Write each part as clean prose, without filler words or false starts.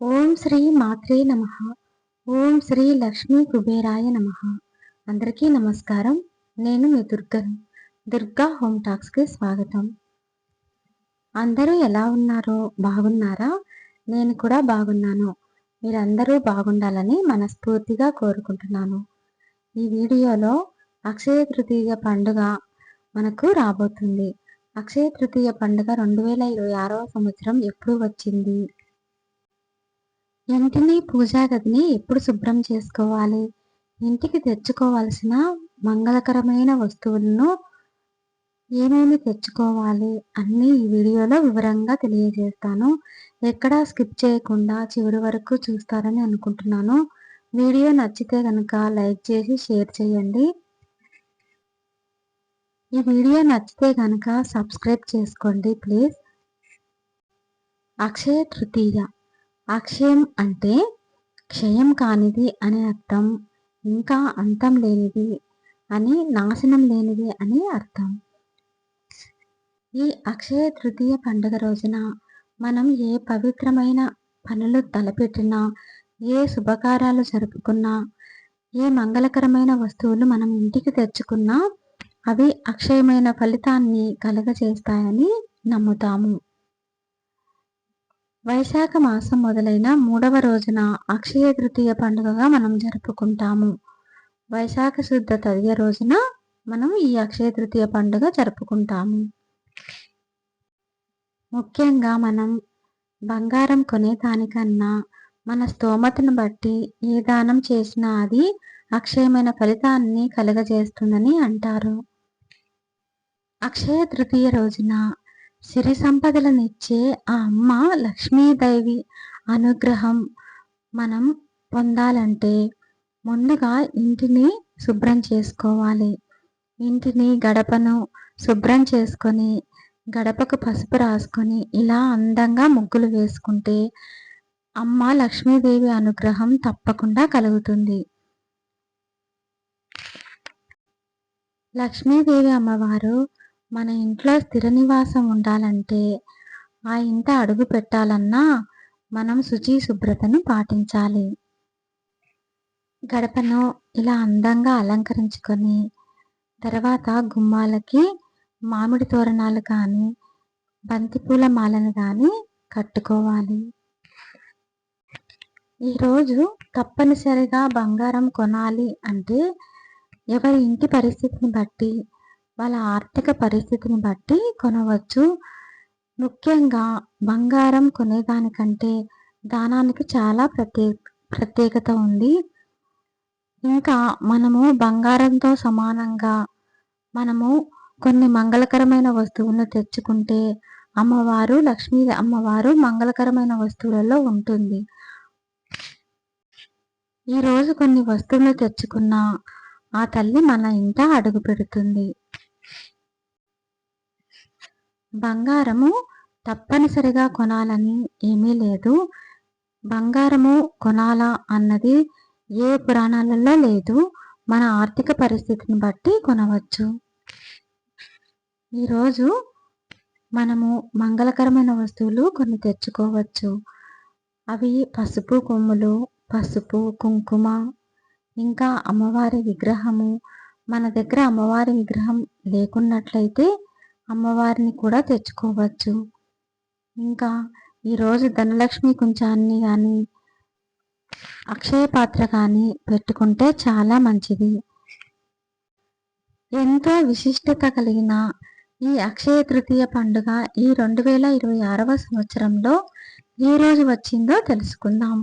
ఓం శ్రీ మాత్రే నమః. ఓం శ్రీ లక్ష్మీ కుబేరాయ నమః. అందరికీ నమస్కారం. నేను మీ దుర్గను. దుర్గా హోమ్ టాక్స్కి స్వాగతం. అందరూ ఎలా ఉన్నారో బాగున్నారా? నేను కూడా బాగున్నాను. మీరందరూ బాగుండాలని మనస్ఫూర్తిగా కోరుకుంటున్నాను. ఈ వీడియోలో అక్షయ తృతీయ పండుగ మనకు రాబోతుంది. అక్షయ తృతీయ పండుగ 2026వ సంవత్సరం ఎప్పుడు వచ్చింది? ఇంటిని, పూజా గదిని ఎప్పుడు శుభ్రం చేసుకోవాలి? ఇంటికి తెచ్చుకోవాల్సిన మంగళకరమైన వస్తువులను ఏమేమి తెచ్చుకోవాలి అన్నీ ఈ వీడియోలో వివరంగా తెలియజేస్తాను. ఎక్కడా స్కిప్ చేయకుండా చివరి వరకు చూస్తారని అనుకుంటున్నాను. వీడియో నచ్చితే కనుక లైక్ చేసి షేర్ చేయండి. ఈ వీడియో నచ్చితే కనుక సబ్స్క్రైబ్ చేసుకోండి ప్లీజ్. అక్షయ తృతీయ. అక్షయం అంటే క్షయం కానిది అనే అర్థం. ఇంకా అంతం లేనిది అని, నాశనం లేనిది అని అర్థం. ఈ అక్షయ తృతీయ పండుగ రోజున మనం ఏ పవిత్రమైన పనులు తలపెట్టినా, ఏ శుభకార్యాలు జరుపుకున్నా, ఏ మంగళకరమైన వస్తువులు మనం ఇంటికి తెచ్చుకున్నా అవి అక్షయమైన ఫలితాన్ని కలుగజేస్తాయని నమ్ముతాము. వైశాఖ మాసం మొదలైన 3వ రోజున అక్షయ తృతీయ పండుగగా మనం జరుపుకుంటాము. వైశాఖ శుద్ధ తదియ రోజున మనం ఈ అక్షయ తృతీయ పండుగ జరుపుకుంటాము. ముఖ్యంగా మనం బంగారం కొనేదానికన్నా మన స్తోమతను బట్టి ఏ దానం చేసినా అది అక్షయమైన ఫలితాన్ని కలుగజేస్తుందని అంటారు. అక్షయ తృతీయ రోజున సిరి సంపదలనిచ్చే ఆ అమ్మ లక్ష్మీదేవి అనుగ్రహం మనం పొందాలంటే ముందుగా ఇంటిని శుభ్రం చేసుకోవాలి. ఇంటిని, గడపను శుభ్రం చేసుకొని, గడపకు పసుపు రాసుకొని ఇలా అందంగా ముగ్గులు వేసుకుంటే అమ్మ లక్ష్మీదేవి అనుగ్రహం తప్పకుండా కలుగుతుంది. లక్ష్మీదేవి అమ్మవారు మన ఇంట్లో స్థిర నివాసం ఉండాలంటే, ఆ ఇంట అడుగు పెట్టాలన్నా మనం శుచి శుభ్రతను పాటించాలి. గడపను ఇలా అందంగా అలంకరించుకొని, తర్వాత గుమ్మాలకి మామిడి తోరణాలు కానీ, బంతిపూల మాలను కానీ కట్టుకోవాలి. ఈరోజు తప్పనిసరిగా బంగారం కొనాలి అంటే ఎవరి ఇంటి పరిస్థితిని బట్టి, వాళ్ళ ఆర్థిక పరిస్థితిని బట్టి కొనవచ్చు. ముఖ్యంగా బంగారం కొనేదానికంటే దానానికి చాలా ప్రత్యేకత ఉంది. ఇంకా మనము బంగారంతో సమానంగా మనము కొన్ని మంగళకరమైన వస్తువులను తెచ్చుకుంటే అమ్మవారు, లక్ష్మీ అమ్మవారు మంగళకరమైన వస్తువులలో ఉంటుంది. ఈరోజు కొన్ని వస్తువులు తెచ్చుకున్న ఆ తల్లి మన ఇంట అడుగు పెడుతుంది. బంగారము తప్పనిసరిగా కొనాలని ఏమీ లేదు. బంగారము కొనాలా అన్నది ఏ పురాణాలలో లేదు. మన ఆర్థిక పరిస్థితిని బట్టి కొనవచ్చు. ఈరోజు మనము మంగళకరమైన వస్తువులు కొన్ని తెచ్చుకోవచ్చు. అవి పసుపు కొమ్ములు, పసుపు, కుంకుమ, ఇంకా అమ్మవారి విగ్రహము. మన దగ్గర అమ్మవారి విగ్రహం లేకున్నట్లయితే అమ్మవారిని కూడా తెచ్చుకోవచ్చు. ఇంకా ఈరోజు ధనలక్ష్మి కుంచాన్ని కానీ, అక్షయ పాత్ర కానీ పెట్టుకుంటే చాలా మంచిది. ఎంతో విశిష్టత కలిగిన ఈ అక్షయ తృతీయ పండుగ ఈ 2026వ సంవత్సరంలో ఏ రోజు వచ్చిందో తెలుసుకుందాం.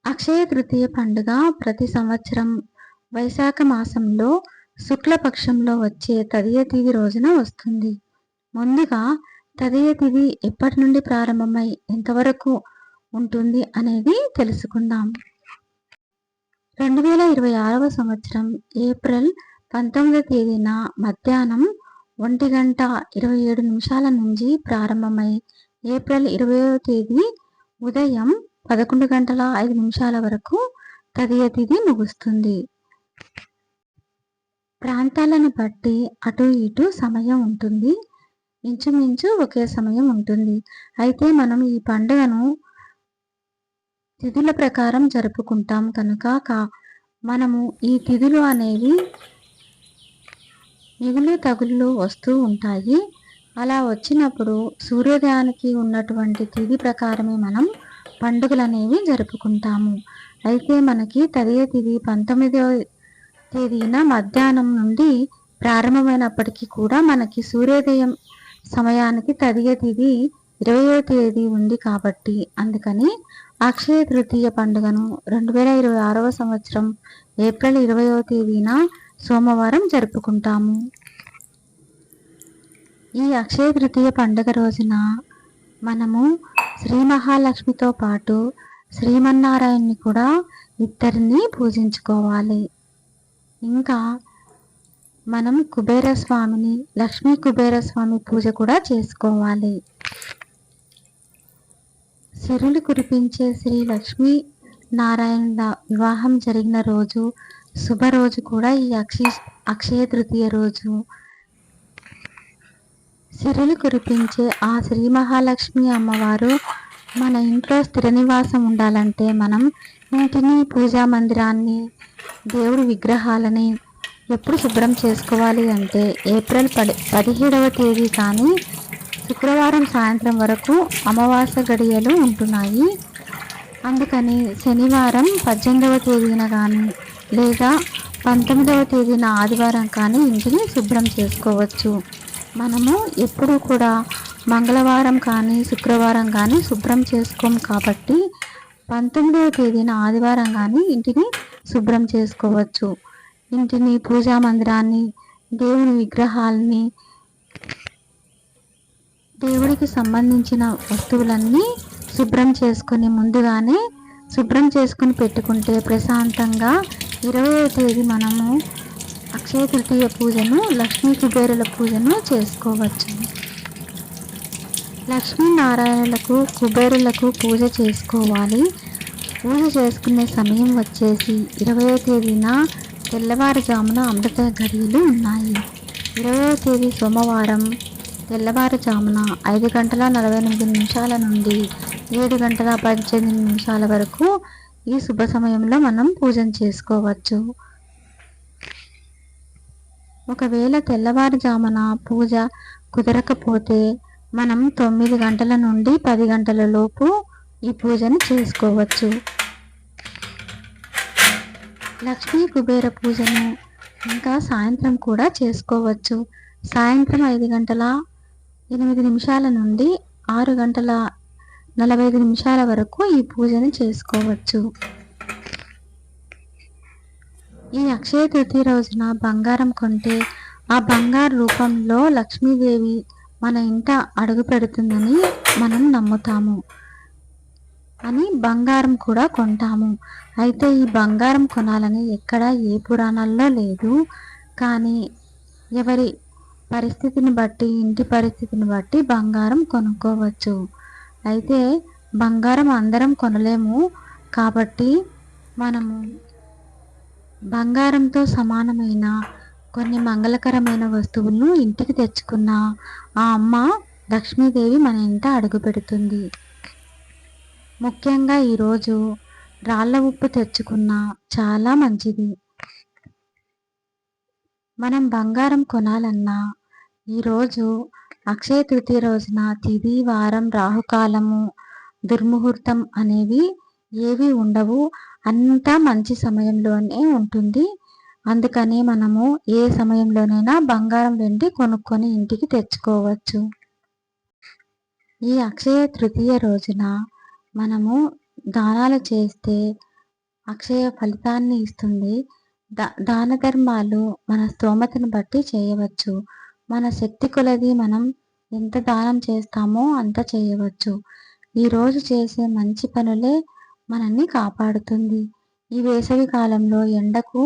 అక్షయ తృతీయ పండుగ ప్రతి సంవత్సరం వైశాఖ మాసంలో శుక్లపక్షంలో వచ్చే తదియ తిథి రోజున వస్తుంది. ముందుగా తదియ తిథి ఎప్పటి నుండి ప్రారంభమై ఎంతవరకు ఉంటుంది అనేది తెలుసుకుందాం. 2026వ సంవత్సరం ఏప్రిల్ 19వ తేదీన మధ్యాహ్నం 1:27 నుంచి ప్రారంభమై ఏప్రిల్ 20వ తేదీ ఉదయం 11:05 వరకు తదియ తిథి ముగుస్తుంది. ప్రాంతాలను బట్టి అటు ఇటు సమయం ఉంటుంది. ఇంచుమించు ఒకే సమయం ఉంటుంది. అయితే మనం ఈ పండుగను తిథుల ప్రకారం జరుపుకుంటాం కనుక మనము ఈ తిథులు అనేవి మిగులు తగులు వస్తూ ఉంటాయి. అలా వచ్చినప్పుడు సూర్యోదయానికి ఉన్నటువంటి తిథి ప్రకారమే మనం పండుగలనేవి జరుపుకుంటాము. అయితే మనకి తదియ తిథి 19వ తేదీన మధ్యాహ్నం నుండి ప్రారంభమైనప్పటికీ కూడా మనకి సూర్యోదయం సమయానికి తదియ తిథి 20వ తేదీ ఉంది కాబట్టి అందుకని అక్షయ తృతీయ పండుగను 2026వ సంవత్సరం ఏప్రిల్ 20వ తేదీన సోమవారం జరుపుకుంటాము. ఈ అక్షయ తృతీయ పండుగ రోజున మనము శ్రీ మహాలక్ష్మితో పాటు శ్రీమన్నారాయణ్ణి కూడా ఇద్దరిని పూజించుకోవాలి. ఇంకా మనం కుబేరస్వామిని లక్ష్మీ కుబేరస్వామి పూజ కూడా చేసుకోవాలి. సిరులు కురిపించే శ్రీ లక్ష్మీ నారాయణ వివాహం జరిగిన రోజు శుభరోజు కూడా ఈ అక్షయ తృతీయ రోజు. సిరులు కురిపించే ఆ శ్రీ మహాలక్ష్మి అమ్మవారు మన ఇంట్లో స్థిర నివాసం ఉండాలంటే మనం ఇంటిని, పూజా మందిరాన్ని, దేవుడి విగ్రహాలని ఎప్పుడు శుభ్రం చేసుకోవాలి అంటే ఏప్రిల్ 17వ తేదీ కానీ శుక్రవారం సాయంత్రం వరకు అమావాస్య గడియలు ఉంటున్నాయి. అందుకని శనివారం 18వ తేదీన కానీ లేదా 19వ తేదీన ఆదివారం కానీ ఇంటిని శుభ్రం చేసుకోవచ్చు. మనము ఎప్పుడు కూడా మంగళవారం కానీ శుక్రవారం కానీ శుభ్రం చేసుకోము కాబట్టి 19వ తేదీన ఆదివారం కానీ ఇంటిని శుభ్రం చేసుకోవచ్చు. ఇంటిని, పూజా మందిరాన్ని, దేవుని విగ్రహాలని, దేవుడికి సంబంధించిన వస్తువులన్నీ శుభ్రం చేసుకొని ముందుగానే శుభ్రం చేసుకుని పెట్టుకుంటే ప్రశాంతంగా 20వ తేదీ మనము అక్షయ తృతీయ పూజను, లక్ష్మీ కుబేరుల పూజను చేసుకోవచ్చు. లక్ష్మీనారాయణులకు, కుబేరులకు పూజ చేసుకోవాలి. పూజ చేసుకునే సమయం వచ్చేసి 20వ తేదీన తెల్లవారుజామున అమృత గడియలు ఉన్నాయి. 20వ తేదీ సోమవారం తెల్లవారుజామున 5:48 నుండి 7:18 వరకు ఈ శుభ సమయంలో మనం పూజను చేసుకోవచ్చు. ఒకవేళ తెల్లవారుజామున పూజ కుదరకపోతే మనం 9 గంటల నుండి 10 గంటల లోపు ఈ పూజను చేసుకోవచ్చు. లక్ష్మీ కుబేర పూజను ఇంకా సాయంత్రం కూడా చేసుకోవచ్చు. సాయంత్రం 5:08 నుండి 6:45 వరకు ఈ పూజను చేసుకోవచ్చు. ఈ అక్షయ తృతీయ రోజున బంగారం కొంటే ఆ బంగారు రూపంలో లక్ష్మీదేవి మన ఇంట అడుగు పెడుతుందని మనం నమ్ముతాము అని బంగారం కూడా కొంటాము. అయితే ఈ బంగారం కొనాలని ఎక్కడ ఏ పురాణాల్లో లేదు. కానీ ఎవరి పరిస్థితిని బట్టి, ఇంటి పరిస్థితిని బట్టి బంగారం కొనుక్కోవచ్చు. అయితే బంగారం అందరం కొనలేము కాబట్టి మనము బంగారంతో సమానమైన కొన్ని మంగళకరమైన వస్తువులను ఇంటికి తెచ్చుకున్న ఆ అమ్మ లక్ష్మీదేవి మన ఇంట అడుగు పెడుతుంది. ముఖ్యంగా ఈరోజు రాళ్ళ ఉప్పు తెచ్చుకున్న చాలా మంచిది. మనం బంగారం కొనాలన్నా ఈరోజు అక్షయ తృతీయ రోజున తిథి, వారం, రాహుకాలము, దుర్ముహూర్తం అనేవి ఏవి ఉండవు. అంతా మంచి సమయంలోనే ఉంటుంది. అందుకని మనము ఏ సమయంలోనైనా బంగారం, వెండి కొనుక్కొని ఇంటికి తెచ్చుకోవచ్చు. ఈ అక్షయ తృతీయ రోజున మనము దానాలు చేస్తే అక్షయ ఫలితాన్ని ఇస్తుంది. దాన ధర్మాలు మన స్తోమతను బట్టి చేయవచ్చు. మన శక్తి కొలది మనం ఎంత దానం చేస్తామో అంత చేయవచ్చు. ఈరోజు చేసే మంచి పనులే మనల్ని కాపాడుతుంది. ఈ వేసవి కాలంలో ఎండకు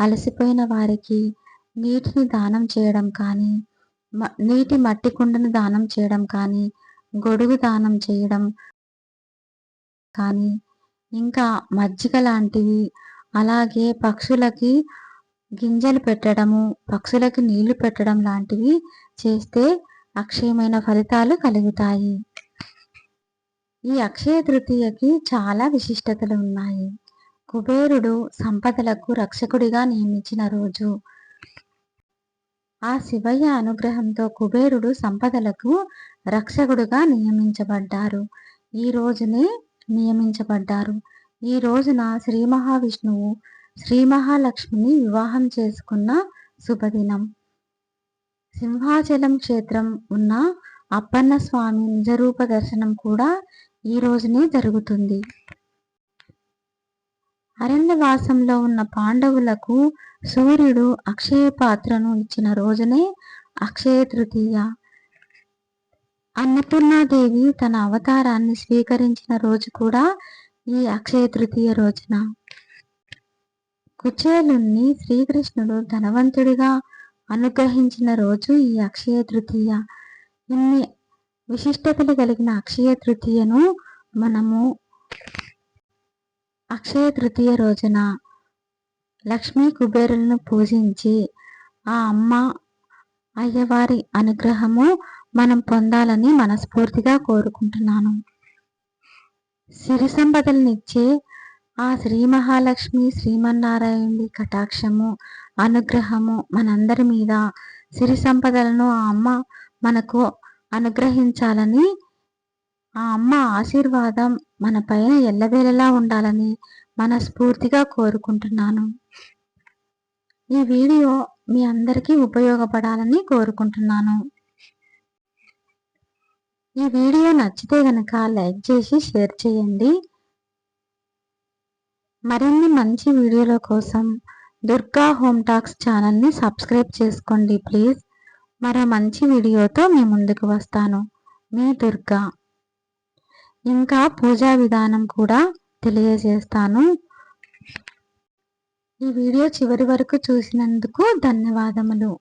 అలసిపోయిన వారికి నీటిని దానం చేయడం కానీ, నీటి మట్టి కుండను దానం చేయడం కానీ, గొడుగు దానం చేయడం కానీ, ఇంకా మజ్జిగ లాంటివి, అలాగే పక్షులకి గింజలు పెట్టడము, పక్షులకి నీళ్లు పెట్టడం లాంటివి చేస్తే అక్షయమైన ఫలితాలు కలుగుతాయి. ఈ అక్షయ తృతీయకి చాలా విశిష్టతలు ఉన్నాయి. కుబేరుడు సంపదలకు రక్షకుడిగా నియమించిన రోజు. ఆ శివయ్య అనుగ్రహంతో కుబేరుడు సంపదలకు రక్షకుడుగా నియమించబడ్డారు. ఈ రోజున శ్రీ మహావిష్ణువు శ్రీ మహాలక్ష్మిని వివాహం చేసుకున్న శుభదినం. సింహాచలం క్షేత్రం ఉన్న అప్పన్న స్వామి నిజరూప దర్శనం కూడా ఈ రోజునే జరుగుతుంది. అరణ్యవాసంలో ఉన్న పాండవులకు సూర్యుడు అక్షయ పాత్రను ఇచ్చిన రోజునే అక్షయ తృతీయ. అన్నపూర్ణాదేవి తన అవతారాన్ని స్వీకరించిన రోజు కూడా ఈ అక్షయ తృతీయ రోజున. కుచేలుణ్ణి శ్రీకృష్ణుడు ధనవంతుడిగా అనుగ్రహించిన రోజు ఈ అక్షయ తృతీయ. ఇన్ని విశిష్టతలు కలిగిన అక్షయ తృతీయను మనము అక్షయ తృతీయ రోజున లక్ష్మీ కుబేరులను పూజించి ఆ అమ్మ అయ్యవారి అనుగ్రహము మనం పొందాలని మనస్ఫూర్తిగా కోరుకుంటున్నాను. సిరి సంపదలనిచ్చే ఆ శ్రీ మహాలక్ష్మి శ్రీమన్నారాయణుడి కటాక్షము అనుగ్రహము మనందరి మీద, సిరి సంపదలను ఆ అమ్మ మనకు అనుగ్రహించాలని, ఆ అమ్మ ఆశీర్వాదం మన పైన ఎల్లవేళలా ఉండాలని మనస్ఫూర్తిగా కోరుకుంటున్నాను. ఈ వీడియో మీ అందరికీ ఉపయోగపడాలని కోరుకుంటున్నాను. ఈ వీడియో నచ్చితే గనక లైక్ చేసి షేర్ చేయండి. మరిన్ని మంచి వీడియోల కోసం దుర్గా హోమ్ టాక్స్ ఛానల్ని సబ్స్క్రైబ్ చేసుకోండి ప్లీజ్. మరో మంచి వీడియోతో మీ ముందుకు వస్తాను. మీ దుర్గా. ఇంకా పూజా విధానం కూడా తెలియజేస్తాను. ఈ వీడియో చివరి వరకు చూసినందుకు ధన్యవాదములు.